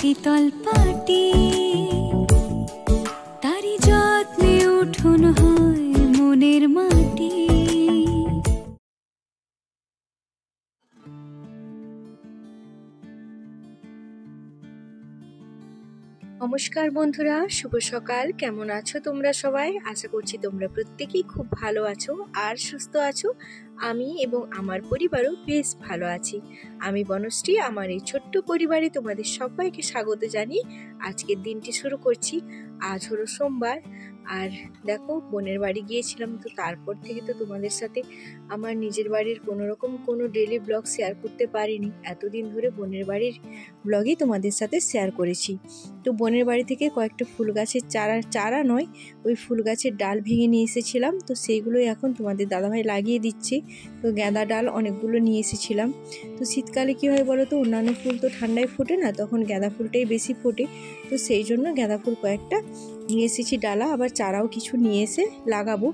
শীতল পাটি তারি যত্নে উঠুন হয় মনের মাটি। নমস্কার বন্ধুরা, শুভ সকাল। কেমন আছো তোমরা সবাই? আশা করছি তোমরা প্রত্যেকেই খুব ভালো আছো আর সুস্থ আছো। আমি এবং আমার পরিবারও বেশ ভালো আছি। আমি বনশ্রী, আমার এই ছোট্ট পরিবারে তোমাদের সবাইকে স্বাগত জানিয়ে আজকের দিনটি শুরু করছি। আজ হলো সোমবার, আর দেখো বোনের বাড়ি গিয়েছিলাম, তো তারপর থেকে তো তোমাদের সাথে আমার নিজের বাড়ির কোনো ডেইলি ব্লগ শেয়ার করতে পারিনি। এতদিন ধরে বোনের বাড়ির ব্লগই তোমাদের সাথে শেয়ার করেছি। তো বোনের বাড়ি থেকে কয়েকটা ফুল গাছের চারা নয়, ওই ফুল গাছের ডাল ভেঙে নিয়ে এসেছিলাম, তো সেইগুলোই এখন তোমাদের দাদাভাই লাগিয়ে দিচ্ছে। তো গাঁদা ডাল অনেকগুলো নিয়ে এসেছিলাম। তো শীতকালে কী হয় বলো তো, অন্যান্য ফুল তো ঠান্ডায় ফোটে না, তখন গাঁদা ফুলটাই বেশি ফোটে। তো সেই জন্য গাঁদা ফুল কয়েকটা নিয়ে এসেছি ডালা, আবার চারাও কিছু নিয়ে এসে লাগাবো।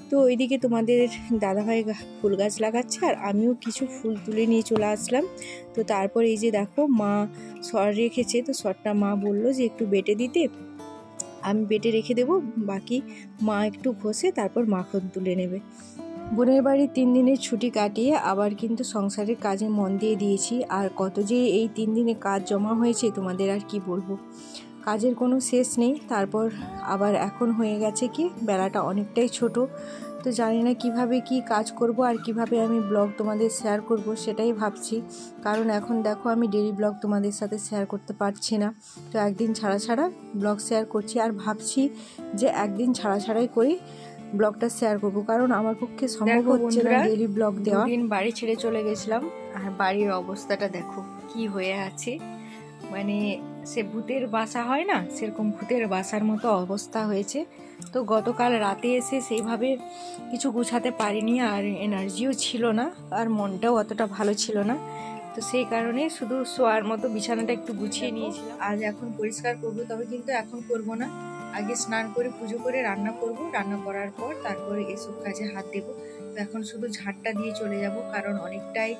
তো ওইদিকে তোমাদের দাদাভাই ফুল গাছ লাগাচ্ছে, আর আমিও কিছু ফুল তুলে নিয়ে চলে আসলাম। তো তারপর এই যে দেখো মা সর রেখেছে, তো সরটা মা বললো যে একটু বেটে দিতে, আমি বেটে রেখে দেবো, বাকি মা একটু ঘষে তারপর মাখন তুলে নেবে। বোনের বাড়ির 3 দিনের ছুটি কাটিয়ে আবার কিন্তু সংসারের কাজে মন দিয়ে দিয়েছি। আর কত যে এই 3 দিনে কাজ জমা হয়েছে তোমাদের আর কি বলবো, কাজের কোনো শেষ নেই। তারপর আবার এখন হয়ে গেছে কি, বেলাটা অনেকটাই ছোট, তো জানি না কিভাবে কি কাজ করব আর কিভাবে আমি ব্লগ তোমাদের শেয়ার করব, সেটাই ভাবছি। কারণ এখন দেখো আমি ডেইলি ব্লগ তোমাদের সাথে শেয়ার করতে পারছি না, তো একদিন ছাড়া ব্লগ শেয়ার করছি। আর ভাবছি যে একদিন ছাড়াই করে ব্লগটা শেয়ার করব, কারণ আমার পক্ষে সম্ভব হচ্ছে না ডেইলি ব্লগ দেওয়া। দিন বাড়ি ছেড়ে চলে গেছিলাম, আর বাড়ির অবস্থাটা দেখো কি হয়ে আছে, মানে সে ভূতের বাসা হয় না, সেরকম ভূতের বাসার মতো অবস্থা হয়েছে। তো গতকাল রাতে এসে সেইভাবে কিছু গুছাতে পারিনি, আর এনার্জিও ছিল না, আর মনটাও অতটা ভালো ছিল না। তো সেই কারণে শুধু শোয়ার মতো বিছানাটা একটু গুছিয়ে নিয়েছিলাম। আজ এখন পরিষ্কার করবো, তবে কিন্তু এখন করব না, আগে স্নান করে পুজো করে রান্না করব, রান্না করার পর তারপরে এসব কাজে হাত দেবো। তো এখন শুধু ঝাড়টা দিয়ে চলে যাব, কারণ অনেকটাই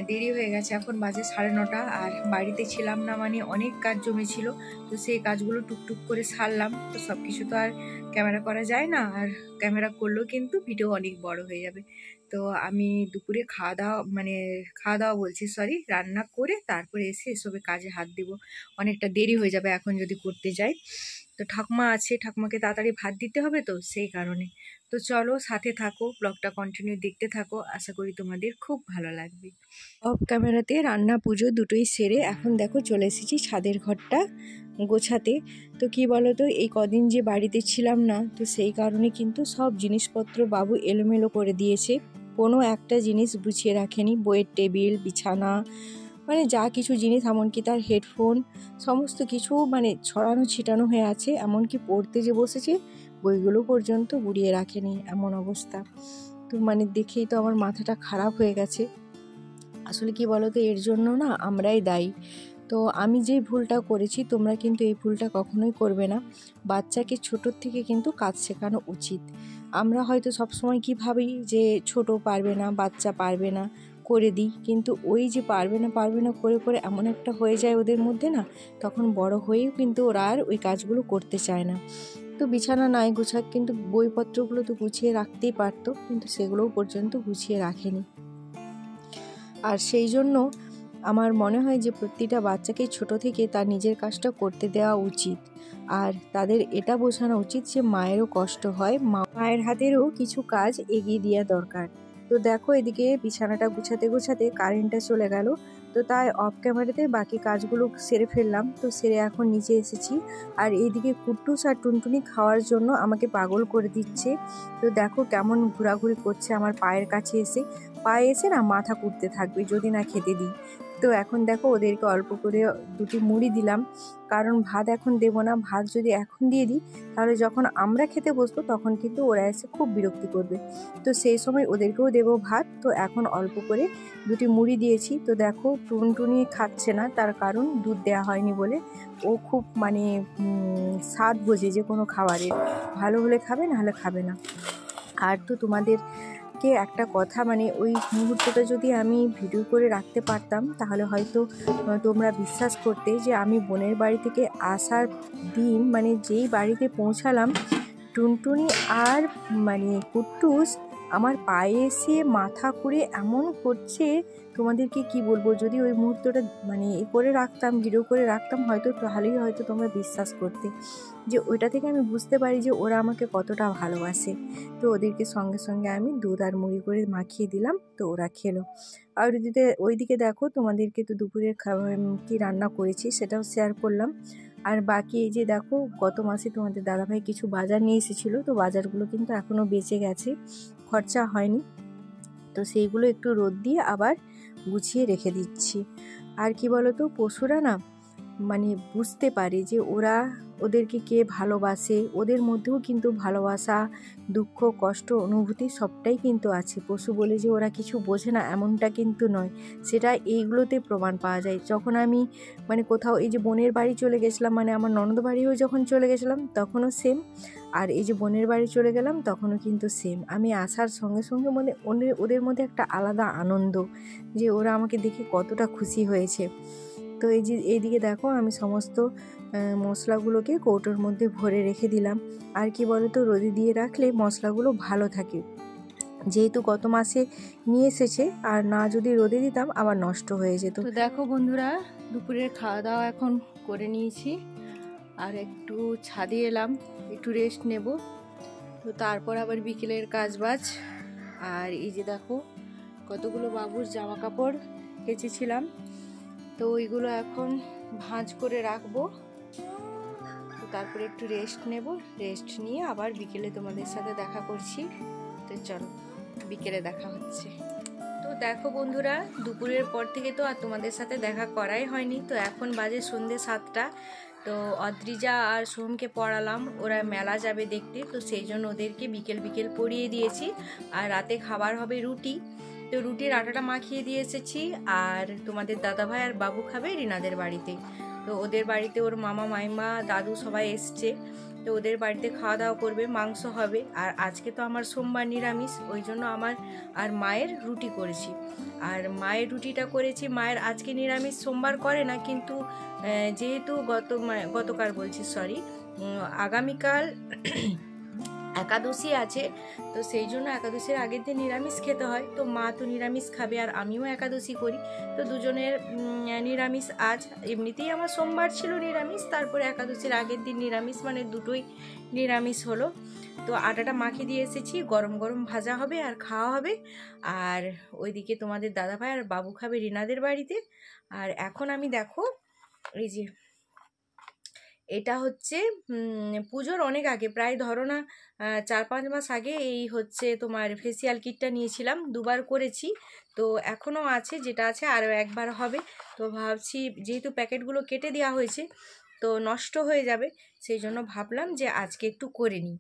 দেরি হয়ে গেছে, এখন বাজে 9:30, আর বাড়িতে ছিলাম না মানে অনেক কাজ জমেছিল। তো সেই কাজগুলো টুকটুক করে সারলাম। তো সব কিছু তো আর ক্যামেরা করা যায় না, আর ক্যামেরা করলেও কিন্তু ভিডিও অনেক বড় হয়ে যাবে। তো আমি দুপুরে খাওয়া দাওয়া বলছি, সরি, রান্না করে তারপরে এসে এসবে কাজে হাত দিব। অনেকটা দেরি হয়ে যাবে এখন যদি করতে যাই। তো ঠাকুমা আছে, ঠাকুমাকে তাড়াতাড়ি ভাত দিতে হবে, তো সেই কারণে। তো চলো সাথে থাকো, ব্লগটা কন্টিনিউ দেখতে থাকো, আশা করি তোমাদের খুব ভালো লাগবে। অফ ক্যামেরাতে রান্না পুজো দুটোই সেরে এখন দেখো চলে এসেছি ছাদের ঘরটা গোছাতে। তো কি বলো তো, এই কদিন যে বাড়িতে ছিলাম না, তো সেই কারণে কিন্তু সব জিনিসপত্র বাবু এলোমেলো করে দিয়েছে, কোনো একটা জিনিস গুছিয়ে রাখেনি। বইয়ের টেবিল, বিছানা, মানে যা কিছু জিনিস, এমনকি তার হেডফোন, সমস্ত কিছু মানে ছড়ানো ছিটানো হয়ে আছে। এমনকি পড়তে যে বসেছে বইগুলো পর্যন্ত গুড়িয়ে রাখেনি, এমন অবস্থা। তো মানে দেখেই তো আমার মাথাটা খারাপ হয়ে গেছে। আসলে কি বলো তো, এর জন্য না আমরাই দায়ী। তো আমি যে ভুলটা করেছি, তোমরা কিন্তু এই ভুলটা কখনোই করবে না। বাচ্চাকে ছোটোর থেকে কিন্তু কাজ শেখানো উচিত। আমরা হয়তো সবসময় কি ভাবি যে ছোট পারবে না, বাচ্চা পারবে না, করে দিই, কিন্তু ওই যে পারবে না করে করে এমন একটা হয়ে যায় ওদের মধ্যে না, তখন বড় হয়েও কিন্তু ওরা আর ওই কাজগুলো করতে চায় না। তো বিছানা নাই গুছাক, কিন্তু বইপত্রগুলো তো গুছিয়ে রাখতেই পারতো, কিন্তু সেগুলোও পর্যন্ত গুছিয়ে রাখেনি। আর সেই জন্য আমার মনে হয় যে প্রতিটা বাচ্চাকে ছোট থেকে তার নিজের কাজটা করতে দেওয়া উচিত। আর তাদের এটা বোঝানো উচিত যে মায়েরও কষ্ট হয়, মায়ের হাতেরও কিছু কাজ এগিয়ে দেওয়া দরকার। তো দেখো এদিকে বিছানাটা গুছাতে গুছাতে কারেন্টটা চলে গেল, তো তাই অফ ক্যামেরাতে বাকি কাজগুলো সেরে ফেললাম। তো সেরে এখন নিচে এসেছি, আর এইদিকে কুট্টুস আর টুনটুনি খাওয়ার জন্য আমাকে পাগল করে দিচ্ছে। তো দেখো কেমন ঘোরাঘুরি করছে আমার পায়ের কাছে এসে, পায়ে এসে না মাথা কুটতে থাকবে যদি না খেতে দিই। তো এখন দেখো ওদেরকে অল্প করে 2টি মুড়ি দিলাম, কারণ ভাত এখন দেবো না। ভাত যদি এখন দিয়ে দিই, তাহলে যখন আমরা খেতে বসবো তখন কিন্তু ওরা এসে খুব বিরক্তি করবে, তো সেই সময় ওদেরকেও দেবো ভাত। তো এখন অল্প করে 2টি মুড়ি দিয়েছি। তো দেখো টুনটুনি খাচ্ছে না, তার কারণ দুধ দেওয়া হয়নি বলে। ও খুব মানে স্বাদ বোঝে যে কোনো খাবারের, ভালো হলে খাবে, নাহলে খাবে না। আর তো তোমাদের তোমাদেরকে একটা কথা, মানে ওই মুহূর্তটা যদি আমি ভিডিও করে রাখতে পারতাম তাহলে হয়তো তোমরা বিশ্বাস করতে যে আমি বোনের বাড়ি থেকে আসার দিন, মানে যেই বাড়িতে পৌঁছালাম, টুনটুনি আর মানে কুট্টুস আমার পায়ে এসে মাথা করে এমন করছে, তোমাদেরকে কি বলবো। যদি ওই মুহূর্তটা মানে এ করে রাখতাম, ভিডিও করে রাখতাম, হয়তো তাহলেই হয়তো তোমরা বিশ্বাস করতে যে ওইটা থেকে আমি বুঝতে পারি যে ওরা আমাকে কতটা ভালোবাসে। তো ওদেরকে সঙ্গে সঙ্গে আমি দুধ আর মুড়ি করে মাখিয়ে দিলাম, তো ওরা খেলো। আর ওইদিকে দেখো, তোমাদেরকে তো দুপুরের খাবার কী রান্না করেছি সেটাও শেয়ার করলাম। আর বাকি এই যে দেখো, গত মাসে তোমাদের দাদাভাই কিছু বাজার নিয়ে এসেছিলো, তো বাজারগুলো কিন্তু এখনও বেঁচে গেছে, খরচা হয়নি। তো সেইগুলো একটু রোদ দিয়ে আবার গুছিয়ে রেখে দিচ্ছি। আর কি বলো তো, পশুরা না মানে বুঝতে পারে যে ওদেরকে কে ভালোবাসে, ওদের মধ্যেও কিন্তু ভালোবাসা, দুঃখ, কষ্ট, অনুভূতি সবটাই কিন্তু আছে। পশু বলে যে ওরা কিছু বোঝে না এমনটা কিন্তু নয়, সেটা এইগুলোতে প্রমাণ পাওয়া যায়। যখন আমি মানে কোথাও এই যে বোনের বাড়ি চলে গেছিলাম, মানে আমার ননদ বাড়িও যখন চলে গেছিলাম তখনও সেম, আর এই যে বোনের বাড়ি চলে গেলাম তখনও কিন্তু সেম। আমি আসার সঙ্গে সঙ্গে মানে ওদের মধ্যে একটা আলাদা আনন্দ, যে ওরা আমাকে দেখে কতটা খুশি হয়েছে। তো এই যে এইদিকে দেখো, আমি সমস্ত মশলাগুলোকে কৌটোর মধ্যে ভরে রেখে দিলাম। আর কি বলো তো, রোদে দিয়ে রাখলে মশলাগুলো ভালো থাকে, যেহেতু গত মাসে নিয়ে এসেছে, আর না যদি রোদে দিতাম আবার নষ্ট হয়ে যেত। তো দেখো বন্ধুরা, দুপুরের খাওয়া দাওয়া এখন করে নিয়েছি, আর একটু ছাদে এলাম, একটু রেস্ট নেব। তো তারপর আবার বিকেলের কাজবাজ। আর এই যে দেখো, কতগুলো বাবুর জামা কাপড় কেচেছিলাম, তো ওইগুলো এখন ভাঁজ করে রাখবো। তো তারপরে একটু রেস্ট নেব, রেস্ট নিয়ে আবার বিকেলে তোমাদের সাথে দেখা করছি। তো চলো, বিকেলে দেখা হচ্ছে। তো দেখো বন্ধুরা, দুপুরের পর থেকে তো আর তোমাদের সাথে দেখা করাই হয়নি। তো এখন বাজে সন্ধ্যে 7টা। তো অদ্রিজা আর সোহমকে পড়ালাম, ওরা মেলা যাবে দেখতে, তো সেই জন্য ওদেরকে বিকেল বিকেল পড়িয়ে দিয়েছি। আর রাতে খাবার হবে রুটি, তো রুটির আটাটা মাখিয়ে দিয়ে এসেছি। আর তোমাদের দাদাভাই আর বাবু খাবে রিনাদের বাড়িতে, তো ওদের বাড়িতে ওর মামা মাইমা দাদু সবাই এসছে, তো ওদের বাড়িতে খাওয়া দাওয়া করবে, মাংস হবে। আর আজকে তো আমার সোমবার নিরামিষ, ওই জন্য আমার আর মায়ের রুটি করেছি। আর মায়ের রুটিটা করেছি, মায়ের আজকে নিরামিষ, সোমবার করে না, কিন্তু যেহেতু গতকাল বলছি সরি, আগামীকাল একাদশী আছে, তো সেই জন্য একাদশীর আগের দিন নিরামিষ খেতে হয়। তো মা তো নিরামিষ খাবে আর আমিও একাদশী করি, তো দুজনের নিরামিষ। আজ এমনিতেই আমার সোমবার ছিল নিরামিষ, তারপরে একাদশীর আগের দিন নিরামিষ, মানে দুটোই নিরামিষ হলো। তো আটাটা মাখিয়ে দিয়ে এসেছি, গরম গরম ভাজা হবে আর খাওয়া হবে। আর ওইদিকে তোমাদের দাদাভাই আর বাবু খাবে রিনাদের বাড়িতে। আর এখন আমি দেখো, এই যে এটা হচ্ছে পুজোর অনেক আগে, প্রায় ধরো না 4-5 মাস আগে এই হচ্ছে তোমার ফেসিয়াল কিটটা নিয়েছিলাম, 2বার করেছি। তো এখনও আছে, যেটা আছে আরও একবার হবে। তো ভাবছি যেহেতু প্যাকেটগুলো কেটে দেওয়া হয়েছে তো নষ্ট হয়ে যাবে, সেই জন্য ভাবলাম যে আজকে একটু করে নিই,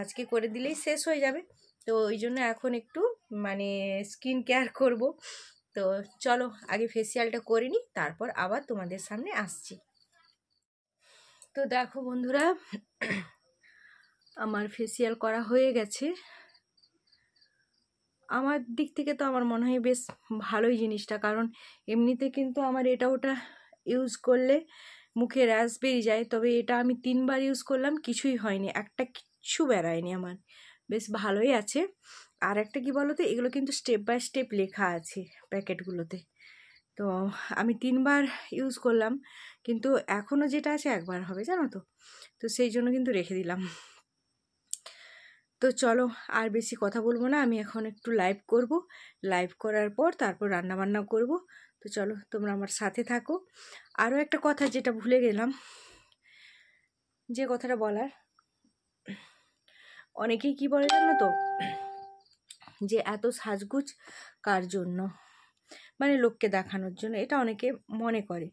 আজকে করে দিলেই শেষ হয়ে যাবে। তো ওই জন্য এখন একটু মানে স্কিন কেয়ার করব। তো চলো আগে ফেসিয়ালটা করে নিই, তারপর আবার তোমাদের সামনে আসছি। তো দেখো বন্ধুরা, আমার ফেসিয়াল করা হয়ে গেছে। আমার দিক থেকে তো আমার মনে হয় বেশ ভালোই জিনিসটা, কারণ এমনিতে কিন্তু আমার এটা ওটা ইউজ করলে মুখে র্যাশ বেরিয়ে যায়, তবে এটা আমি 3বার ইউজ করলাম, কিছুই হয়নি, একটা কিচ্ছু বেরায়নি আমার, বেশ ভালোই আছে। আর একটা কি বলো তো, এগুলো কিন্তু স্টেপ বাই স্টেপ লেখা আছে প্যাকেটগুলোতে। তো আমি 3বার ইউজ করলাম, কিন্তু এখনও যেটা আছে একবার হবে, জানো তো। তো সেই জন্য কিন্তু রেখে দিলাম। তো চলো আর বেশি কথা বলবো না, আমি এখন একটু লাইভ করব, লাইভ করার পর তারপর রান্না বান্না করব। তো চলো তোমরা আমার সাথে থাকো। আরও একটা কথা যেটা ভুলে গেলাম, যে কথাটা বলার, অনেকেই কি বলে জানো তো, যে এত সাজগুজ কার জন্য, মানে লোককে দেখানোর জন্য, এটা অনেকে মনে করে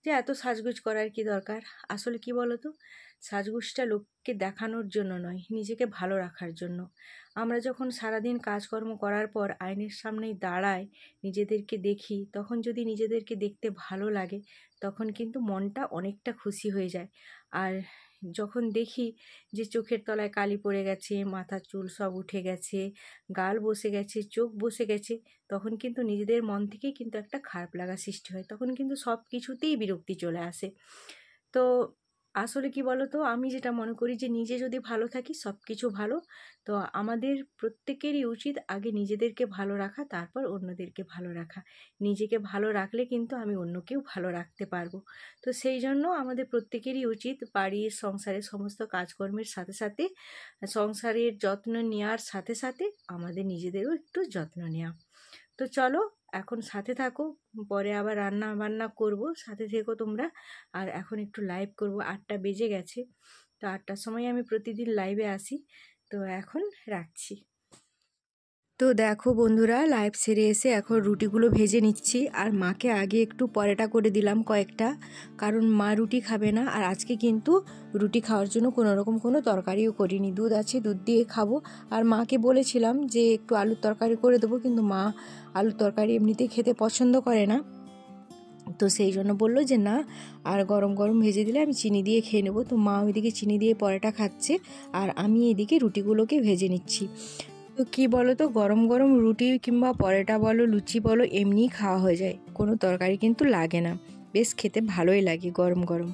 যে এত সাজগুজ করার কি দরকার। আসলে কি বলো তো, সাজগুজটা লোককে দেখানোর জন্য নয়, নিজেকে ভালো রাখার জন্য। আমরা যখন সারাদিন কাজকর্ম করার পর আয়নার সামনেই দাঁড়াই, নিজেদেরকে দেখি, তখন যদি নিজেদেরকে দেখতে ভালো লাগে তখন কিন্তু মনটা অনেকটা খুশি হয়ে যায়। আর যখন দেখি যে চোখের তলায় কালি পড়ে গেছে, মাথার চুল সব উঠে গেছে, গাল বসে গেছে, চোখ বসে গেছে, তখন কিন্তু নিজেদের মন থেকেই কিন্তু একটা খারাপ লাগা সৃষ্টি হয়। তখন কিন্তু সব কিছুতেই বিরক্তি চলে আসে। তো আসলে কি বলো তো, আমি যেটা মনে করি যে নিজে যদি ভালো থাকি সব কিছু ভালো। তো আমাদের প্রত্যেকেরই উচিত আগে নিজেদেরকে ভালো রাখা, তারপর অন্যদেরকে ভালো রাখা। নিজেকে ভালো রাখলে কিন্তু আমি অন্যকেও ভালো রাখতে পারবো। তো সেই জন্য আমাদের প্রত্যেকেরই উচিত বাড়ির সংসারের সমস্ত কাজকর্মের সাথে সাথে সংসারের যত্ন নেওয়ার সাথে সাথে আমাদের নিজেদেরও একটু যত্ন নেওয়া। তো চলো এখন সাথে থাকো, পরে আবার রান্না বান্না করব, সাথে থেকো তোমরা। আর এখন একটু লাইভ করব, 8টা বেজে গেছে। তো 8টার সময় আমি প্রতিদিন লাইভে আসি। তো এখন রাখছি। তো দেখো বন্ধুরা, লাইভ সেরে এসে এখন রুটিগুলো ভেজে নিচ্ছি। আর মাকে আগে একটু পরোটা করে দিলাম কয়েকটা, কারণ মা রুটি খাবে না। আর আজকে কিন্তু রুটি খাওয়ার জন্য কোনো রকম কোনো তরকারিও করিনি, দুধ আছে, দুধ দিয়ে খাবো। আর মাকে বলেছিলাম যে একটু আলুর তরকারি করে দেবো, কিন্তু মা আলুর তরকারি এমনিতেই খেতে পছন্দ করে না। তো সেই জন্য বললো যে না, আর গরম গরম ভেজে দিলে আমি চিনি দিয়ে খেয়ে নেবো। তো মা ওইদিকে চিনি দিয়ে পরোটা খাচ্ছে, আর আমি এদিকে রুটিগুলোকে ভেজে নিচ্ছি। তো কী বলো তো, গরম গরম রুটি কিংবা পরোটা বলো, লুচি বলো, এমনিই খাওয়া হয়ে যায়, কোনো তরকারি কিন্তু লাগে না, বেশ খেতে ভালোই লাগে গরম গরম।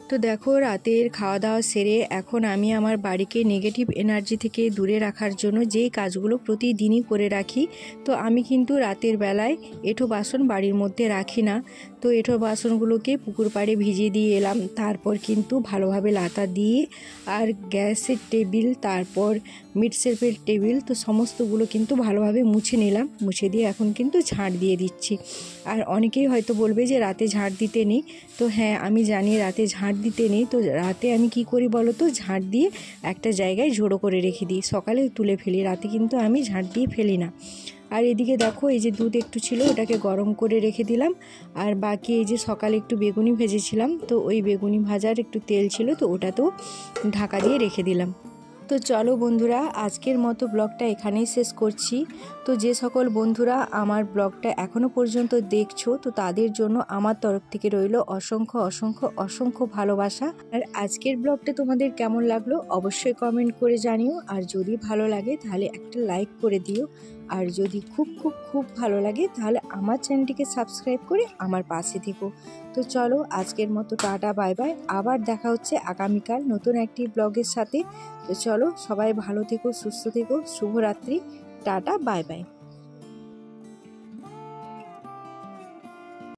তো দেখো, রাতের খাওয়া দাওয়া সেরে এখন আমি আমার বাড়িকে নেগেটিভ এনার্জি থেকে দূরে রাখার জন্য যেই কাজগুলো প্রতিদিনই করে রাখি। তো আমি কিন্তু রাতের বেলায় এঁঠো বাসন বাড়ির মধ্যে রাখি না। তো এঁঠো বাসনগুলোকে পুকুর পাড়ে ভিজিয়ে দিয়ে এলাম, তারপর কিন্তু ভালোভাবে লাতা দিয়ে আর গ্যাসের টেবিল, তারপর মিট শেলফের টেবিল, তো সমস্তগুলো কিন্তু ভালোভাবে মুছে নিলাম। মুছে দিয়ে এখন কিন্তু ঝাঁট দিয়ে দিচ্ছি। আর অনেকেই হয়তো বলবে যে রাতে ঝাঁট দিতে নেই। তো হ্যাঁ, আমি জানি রাতে ঝাঁট দিতে নেই। তো রাতে আমি কি করি বলো তো, ঝাঁট দিয়ে একটা জায়গায় জড়ো করে রেখে দিই, সকালে তুলে ফেলি, রাতে কিন্তু আমি ঝাঁট দিয়ে ফেলি না। আর এদিকে দেখো, এই যে দুধ একটু ছিল, ওটাকে গরম করে রেখে দিলাম। আর বাকি এই যে সকালে একটু বেগুনি ভেজেছিলাম, তো ওই বেগুনি ভাজার একটু তেল ছিল, তো ওটাতেও ঢাকা দিয়ে রেখে দিলাম। তো চলো বন্ধুরা, আজকের মতো ব্লগটা এখানেই শেষ করছি। তো যে সকল বন্ধুরা আমার ব্লগটা এখনও পর্যন্ত দেখছো, তো তাদের জন্য আমার তরফ থেকে রইল অসংখ্য অসংখ্য অসংখ্য ভালোবাসা। আর আজকের ব্লগটা তোমাদের কেমন লাগলো অবশ্যই কমেন্ট করে জানিও। আর যদি ভালো লাগে তাহলে একটা লাইক করে দিও। আর যদি খুব খুব খুব ভালো লাগে তাহলে আমার চ্যানেলটিকে সাবস্ক্রাইব করে আমার পাশে থেকো। তো চলো আজকের মতো টাটা বাই বাই, আবার দেখা হচ্ছে আগামীকাল নতুন একটি ব্লগের সাথে। তো চলো সবাই ভালো থেকো, সুস্থ থেকো, শুভরাত্রি, টাটা বাই বাই।